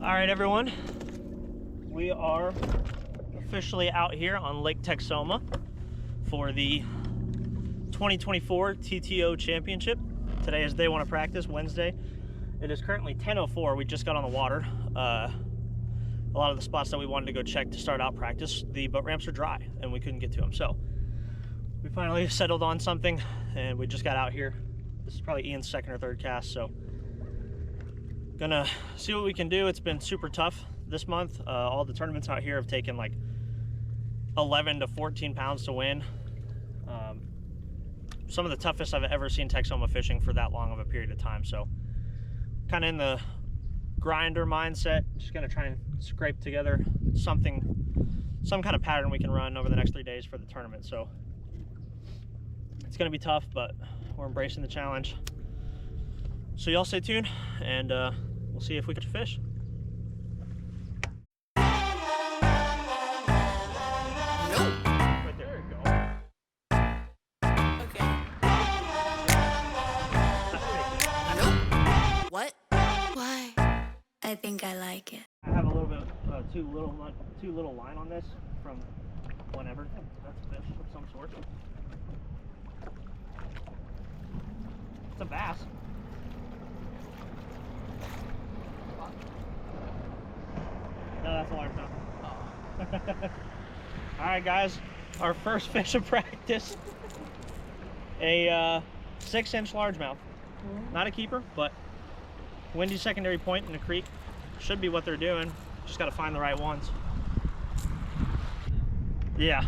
All right, everyone. We are officially out here on Lake Texoma for the 2024 TTO Championship. Today is day one of practice, Wednesday. It is currently 10:04. We just got on the water. A lot of the spots that we wanted to go check to start out practice, the boat ramps are dry and we couldn't get to them. So we finally settled on something and we just got out here. This is probably Ian's second or third cast, so gonna see what we can do. It's been super tough this month. All the tournaments out here have taken like 11 to 14 pounds to win. Some of the toughest I've ever seen Texoma fishing for that long of a period of time. So kind of in the grinder mindset, just gonna try and scrape together some kind of pattern we can run over the next 3 days for the tournament. So it's gonna be tough, but we're embracing the challenge. So y'all stay tuned and we'll see if we catch a fish. Right there you go. Okay. What? Why? I think I like it. I have a little bit too little line on this from whenever. That's a fish of some sort. It's a bass. No, that's a largemouth. Oh. All right, guys, our first fish of practice. A 6-inch largemouth. Not a keeper, but windy secondary point in the creek. Should be what they're doing. Just got to find the right ones. Yeah.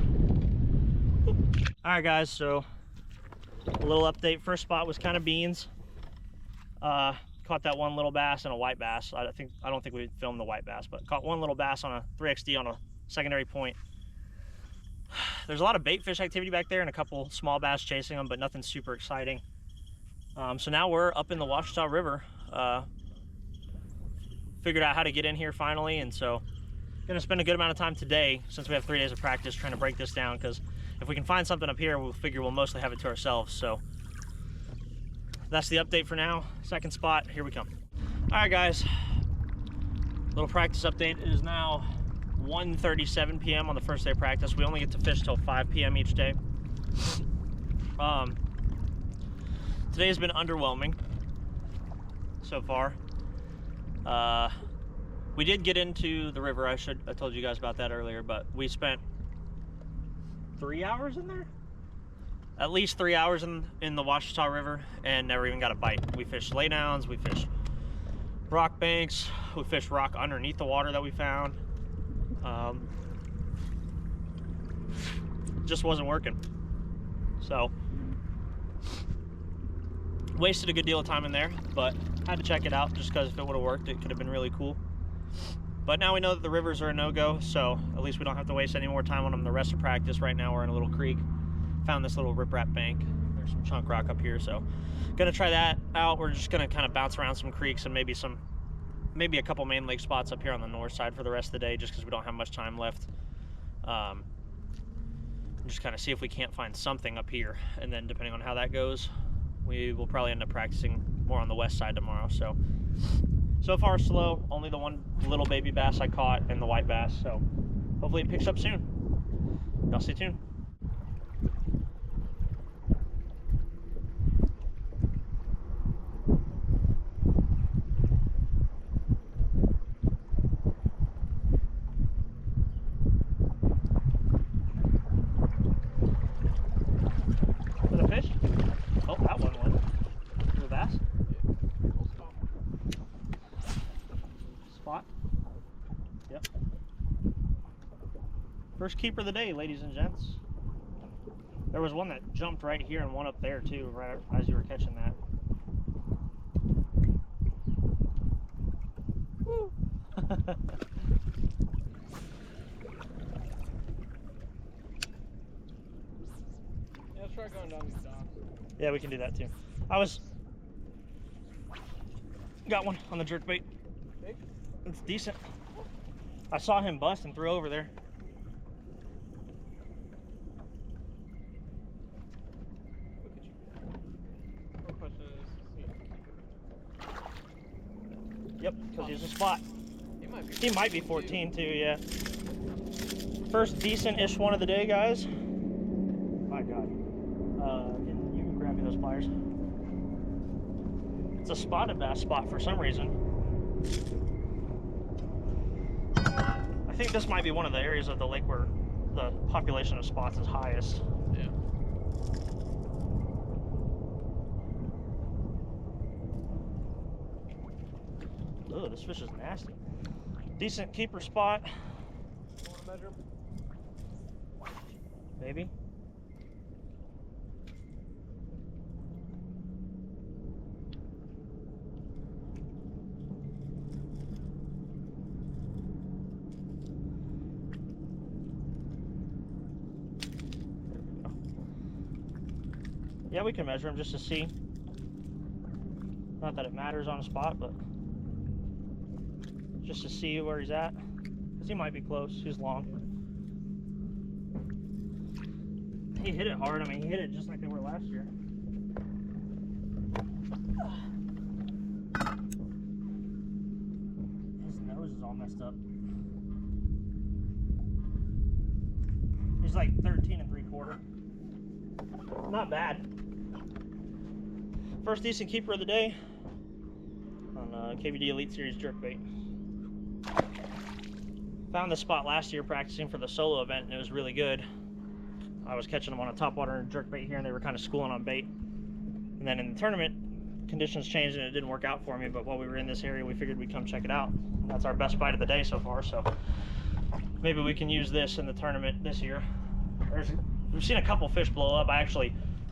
All right, guys, so a little update. First spot was kind of beans. Caught that one little bass and a white bass. I don't think we filmed the white bass, but caught one little bass on a 3XD on a secondary point. There's a lot of bait fish activity back there and a couple small bass chasing them, but nothing super exciting. So now we're up in the Ouachita River. Figured out how to get in here finally, and so gonna spend a good amount of time today, since we have 3 days of practice, trying to break this down, because if we can find something up here, we'll figure we'll mostly have it to ourselves. So that's the update for now. Second spot, here we come. All right, guys, little practice update. It is now 1:37 p.m. on the first day of practice. We only get to fish till 5 p.m. each day. Today has been underwhelming so far. We did get into the river. I told you guys about that earlier, but we spent 3 hours in there? At least 3 hours in the Ouachita River and never even got a bite. We fished laydowns, we fished rock banks, we fished rock underneath the water that we found. Just wasn't working. So wasted a good deal of time in there, but had to check it out just because if it would have worked, it could have been really cool. But now we know that the rivers are a no-go, so at least we don't have to waste any more time on them the rest of practice. Right now we're in a little creek. Found this little riprap bank. There's some chunk rock up here, so gonna try that out. We're just gonna kind of bounce around some creeks and maybe a couple main lake spots up here on the north side for the rest of the day, just because we don't have much time left. Just kind of see if we can't find something up here, and then depending on how that goes, we will probably end up practicing more on the west side tomorrow. So far slow. Only the one little baby bass I caught and the white bass, so hopefully it picks up soon. Y'all stay tuned. Yep. First keeper of the day, ladies and gents. There was one that jumped right here and one up there too, right as you were catching that. Woo. Yeah, let's try going down these docks. Yeah, we can do that too. Got one on the jerkbait. Big? It's decent. I saw him bust and threw over there. Look at you. Yep, because he's a spot. He might be. He might be 14 too, yeah. First decent-ish one of the day, guys. My God. You can grab me those pliers. It's a spotted bass spot for some reason. I think this might be one of the areas of the lake where the population of spots is highest. Yeah. Oh, this fish is nasty. Decent keeper spot. You want to measure him? Maybe. Yeah, we can measure him just to see. Not that it matters on a spot, but just to see where he's at. Because he might be close. He's long. He hit it hard. I mean, he hit it just like they were last year. His nose is all messed up. He's like 13 3/4. Not bad. First decent keeper of the day on KVD Elite Series jerkbait. Found this spot last year practicing for the solo event, and it was really good. I was catching them on a topwater jerkbait here, and they were kind of schooling on bait. And then in the tournament, conditions changed and it didn't work out for me, but while we were in this area, we figured we'd come check it out. That's our best bite of the day so far, so maybe we can use this in the tournament this year. We've seen a couple fish blow up.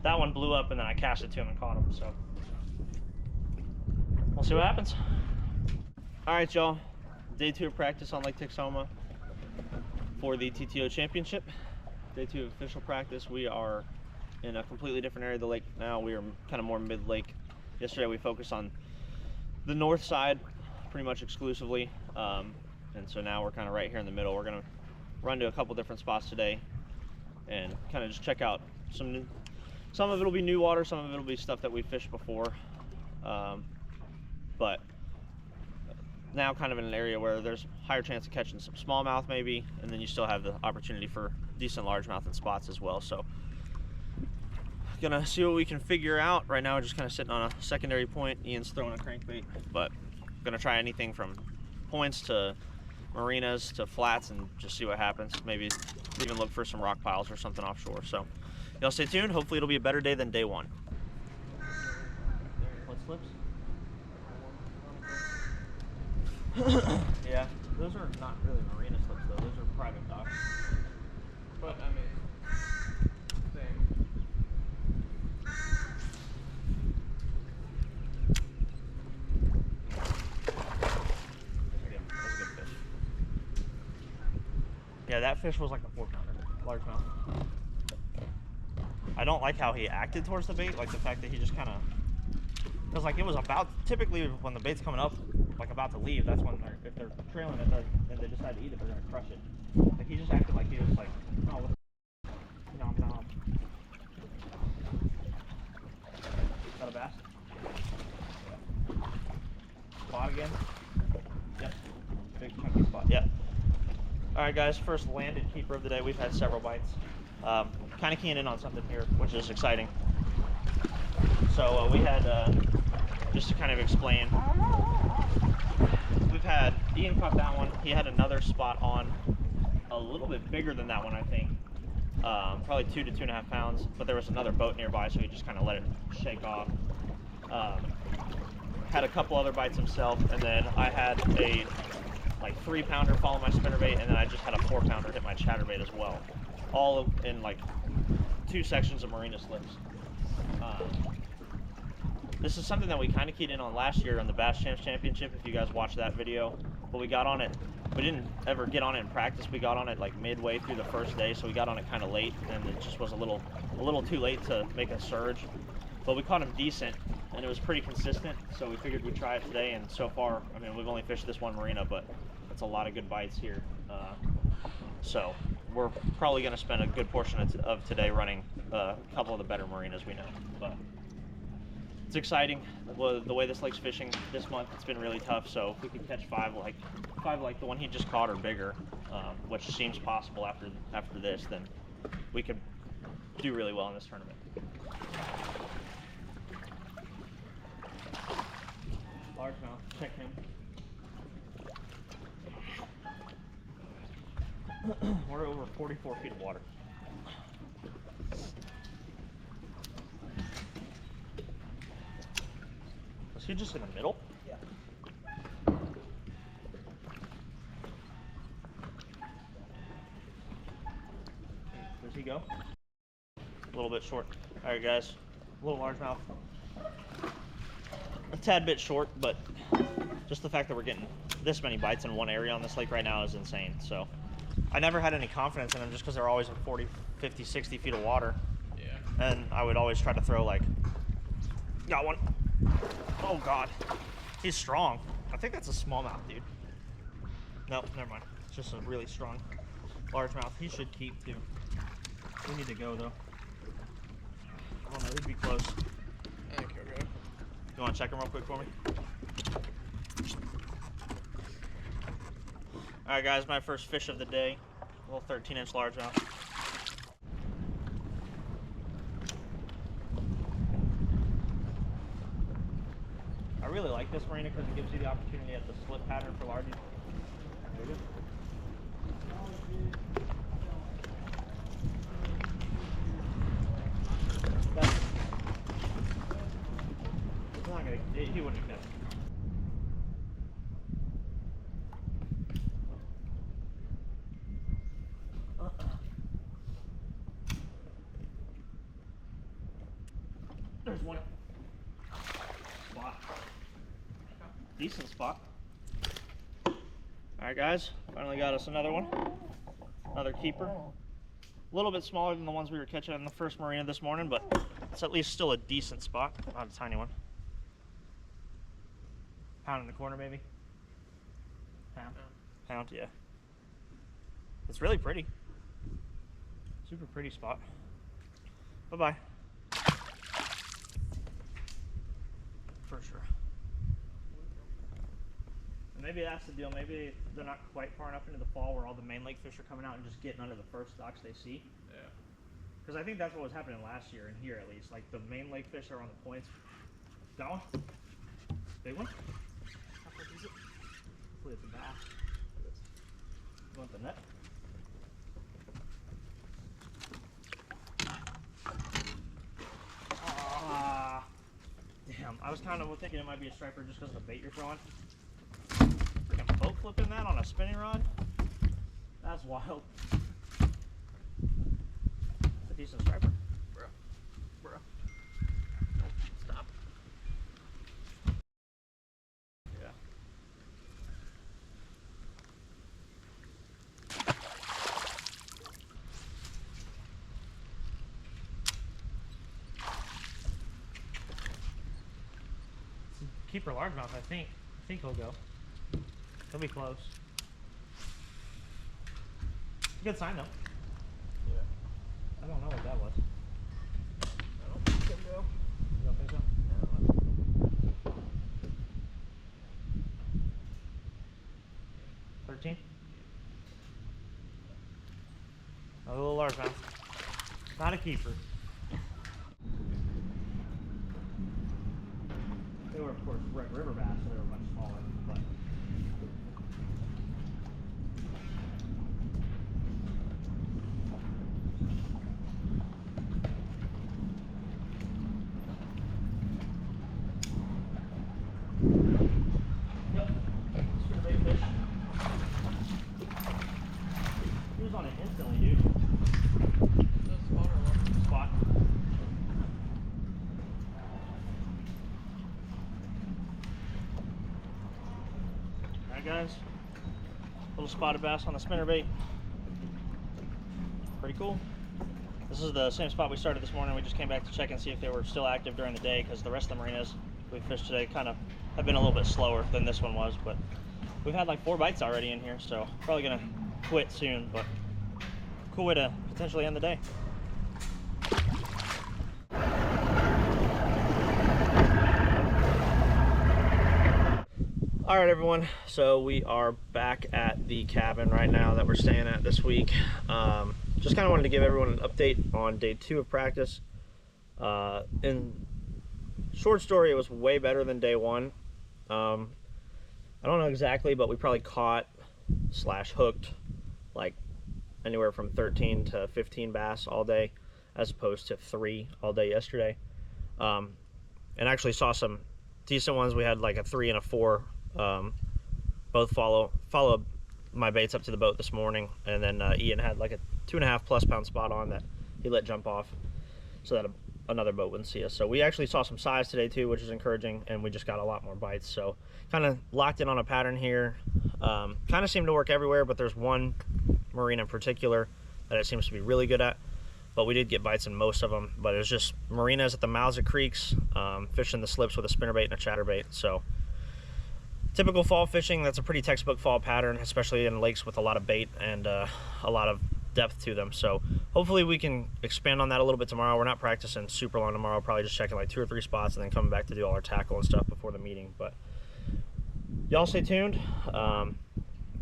That one blew up and then I cast it to him and caught him, so we'll see what happens. All right, y'all. Day 2 of practice on Lake Texoma for the TTO championship. Day 2 of official practice. We are in a completely different area of the lake now. We are kind of more mid-lake. Yesterday we focused on the north side pretty much exclusively, and so now we're kind of right here in the middle. We're gonna run to a couple different spots today and kind of just check out some of it'll be new water, some of it'll be stuff that we fished before, but now kind of in an area where there's higher chance of catching some smallmouth maybe, and then you still have the opportunity for decent largemouth and spots as well. So gonna see what we can figure out. Right now we're just kind of sitting on a secondary point. Ian's throwing a crankbait, but gonna try anything from points to marinas to flats and just see what happens. Maybe even look for some rock piles or something offshore. So y'all stay tuned. Hopefully it'll be a better day than day 1. What slips? Yeah, those are not really marina slips though. Those are private docks. But I mean, same. Yeah, that's a good fish. Yeah, that fish was like a 4-pounder, largemouth. I don't like how he acted towards the bait, like the fact that he just kind of, because like it was about, typically when the bait's coming up, like about to leave, that's when if they're trailing it and they decide to eat it, they're gonna crush it. Like he just acted like he was like, oh, what the nom nom. Is that a bass? Spot again? Yep. Big chunky spot. Yep. Alright guys, first landed keeper of the day. We've had several bites. Kind of keying in on something here, which is exciting. So we had, just to kind of explain, we've had, Ian caught that one. He had another spot on a little bit bigger than that one, I think. Probably 2 to 2.5 pounds, but there was another boat nearby, so he just kind of let it shake off. Had a couple other bites himself, and then I had a like 3-pounder follow my spinnerbait, and then I just had a 4-pounder hit my chatterbait as well. All in like 2 sections of marina slips. This is something that we kind of keyed in on last year on the Bass Champs Championship, if you guys watched that video. But we got on it, we didn't ever get on it in practice. We got on it like midway through the first day, so we got on it kind of late, and it just was a little too late to make a surge. But we caught him decent, and it was pretty consistent, so we figured we'd try it today. And so far, I mean, we've only fished this one marina, but it's a lot of good bites here. So we're probably going to spend a good portion of today running a couple of the better marinas we know. But It's exciting. The way this lake's fishing this month, it's been really tough. So if we could catch five like the one he just caught or bigger, which seems possible after this, then we could do really well in this tournament. Largemouth, check him. We're over 44 feet of water. Was he just in the middle? Yeah. Does he go? A little bit short. All right, guys. A little largemouth. A tad bit short, but just the fact that we're getting this many bites in one area on this lake right now is insane. So I never had any confidence in them just because they're always in 40, 50, 60 feet of water. Yeah. And I would always try to throw like, got one. Oh God, he's strong. I think that's a smallmouth, dude. Nope, never mind. It's just a really strong largemouth. He should keep too. We need to go though. I don't know, he'd be close. I think he'll go. You want to check him real quick for me? All right, guys, my first fish of the day. A little 13-inch largemouth. I really like this Marina because it gives you the opportunity at the slip pattern for largies. He wouldn't have. There's one spot. Decent spot. Alright guys, finally got us another one. Another keeper. A little bit smaller than the ones we were catching in the first Marina this morning, but it's at least still a decent spot. Not a tiny one. Pound in the corner, maybe? Pound? Pound, yeah. It's really pretty. Super pretty spot. Bye-bye. For sure. And maybe that's the deal. Maybe they're not quite far enough into the fall where all the main lake fish are coming out and just getting under the first stocks they see. Yeah. Because I think that's what was happening last year, and here at least. Like the main lake fish are on the points. Got one? Big one? How big is it? Hopefully it's a bass. You want the net? Ah, damn. I was kind of thinking it might be a striper just because of the bait you're throwing. Freaking boat flipping that on a spinning rod? That's wild. It's a decent striper. Bro. Stop. Yeah. Keeper largemouth, I think. I think he'll go. He'll be close. Good sign though. Yeah. I don't know what that was. I don't think he'll go. You don't think so? No. 13? A little largemouth. Not a keeper. They were, of course, river bass, so they were much smaller. But yep, spinnerbait fish. He was on it instantly, dude. That's spot or what? Spot. Alright guys, little spotted bass on the spinnerbait. Pretty cool. This is the same spot we started this morning. We just came back to check and see if they were still active during the day because the rest of the marinas we fished today kind of have been a little bit slower than this one was, but we've had like 4 bites already in here, so probably gonna quit soon, but cool way to potentially end the day. All right, everyone. So we are back at the cabin right now that we're staying at this week. Just kind of wanted to give everyone an update on day 2 of practice. In short story, it was way better than day 1. I don't know exactly, but we probably caught / hooked like anywhere from 13 to 15 bass all day, as opposed to 3 all day yesterday. And actually saw some decent ones. We had like a 3 and a 4. Both follow my baits up to the boat this morning, and then Ian had like a 2.5+ pound spot on that he let jump off so that another boat wouldn't see us. So we actually saw some size today too, which is encouraging, and we just got a lot more bites. So kind of locked in on a pattern here. Kind of seemed to work everywhere, but there's one Marina in particular that it seems to be really good at. But we did get bites in most of them. But it was just Marinas at the mouths of creeks, fishing the slips with a spinnerbait and a chatterbait. So typical fall fishing. That's a pretty textbook fall pattern, especially in lakes with a lot of bait and a lot of depth to them. So hopefully we can expand on that a little bit tomorrow. We're not practicing super long tomorrow, probably just checking like 2 or 3 spots and then coming back to do all our tackle and stuff before the meeting. But y'all stay tuned,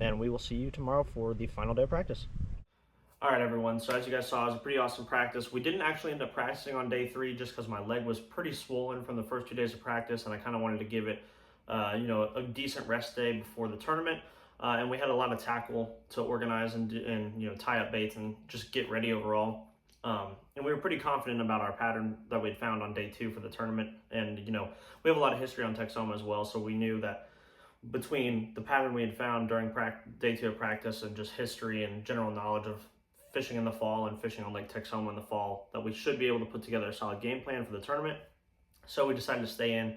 and we will see you tomorrow for the final day of practice. All right, everyone. So as you guys saw, it was a pretty awesome practice. We didn't actually end up practicing on day 3 just because my leg was pretty swollen from the first 2 days of practice, and I kind of wanted to give it a decent rest day before the tournament. And we had a lot of tackle to organize and tie up baits and just get ready overall. And we were pretty confident about our pattern that we'd found on day 2 for the tournament. And we have a lot of history on Texoma as well, so we knew that between the pattern we had found during day 2 of practice and just history and general knowledge of fishing in the fall and fishing on Lake Texoma in the fall, that we should be able to put together a solid game plan for the tournament. So we decided to stay in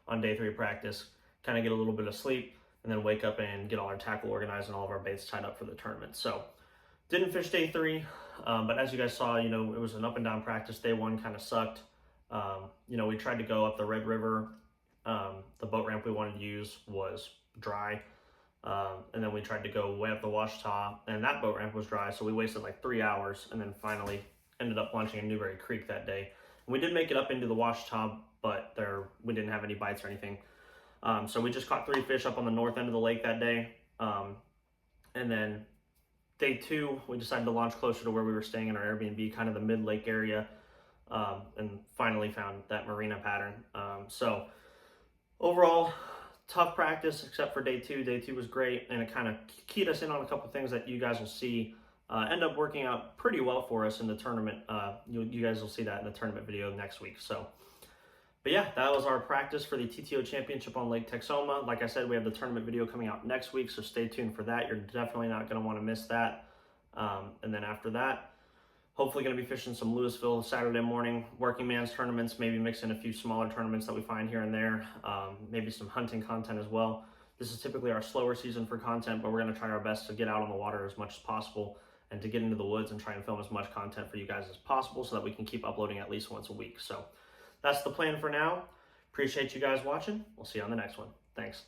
on day 3 of practice, kind of get a little bit of sleep, and then wake up and get all our tackle organized and all of our baits tied up for the tournament. So didn't fish day 3, but as you guys saw, it was an up and down practice. Day 1 kind of sucked. We tried to go up the Red River. The boat ramp we wanted to use was dry. And then we tried to go way up the Washita, and that boat ramp was dry, so we wasted like 3 hours, and then finally ended up launching in Newberry Creek that day. And we did make it up into the Washita, but we didn't have any bites or anything. So we just caught 3 fish up on the north end of the lake that day. And then day 2, we decided to launch closer to where we were staying in our Airbnb, kind of the mid-lake area, and finally found that Marina pattern. So overall, tough practice except for day 2. Day 2 was great, and it kind of keyed us in on a couple things that you guys will see end up working out pretty well for us in the tournament. You guys will see that in the tournament video next week. So, but yeah, that was our practice for the TTO Championship on Lake Texoma. Like I said, we have the tournament video coming out next week, so stay tuned for that. You're definitely not going to want to miss that. And then after that, hopefully going to be fishing some Louisville Saturday morning working man's tournaments, maybe mix in a few smaller tournaments that we find here and there, maybe some hunting content as well. This is typically our slower season for content, but we're going to try our best to get out on the water as much as possible and to get into the woods and try and film as much content for you guys as possible so that we can keep uploading at least once a week. So that's the plan for now. Appreciate you guys watching. We'll see you on the next one. Thanks.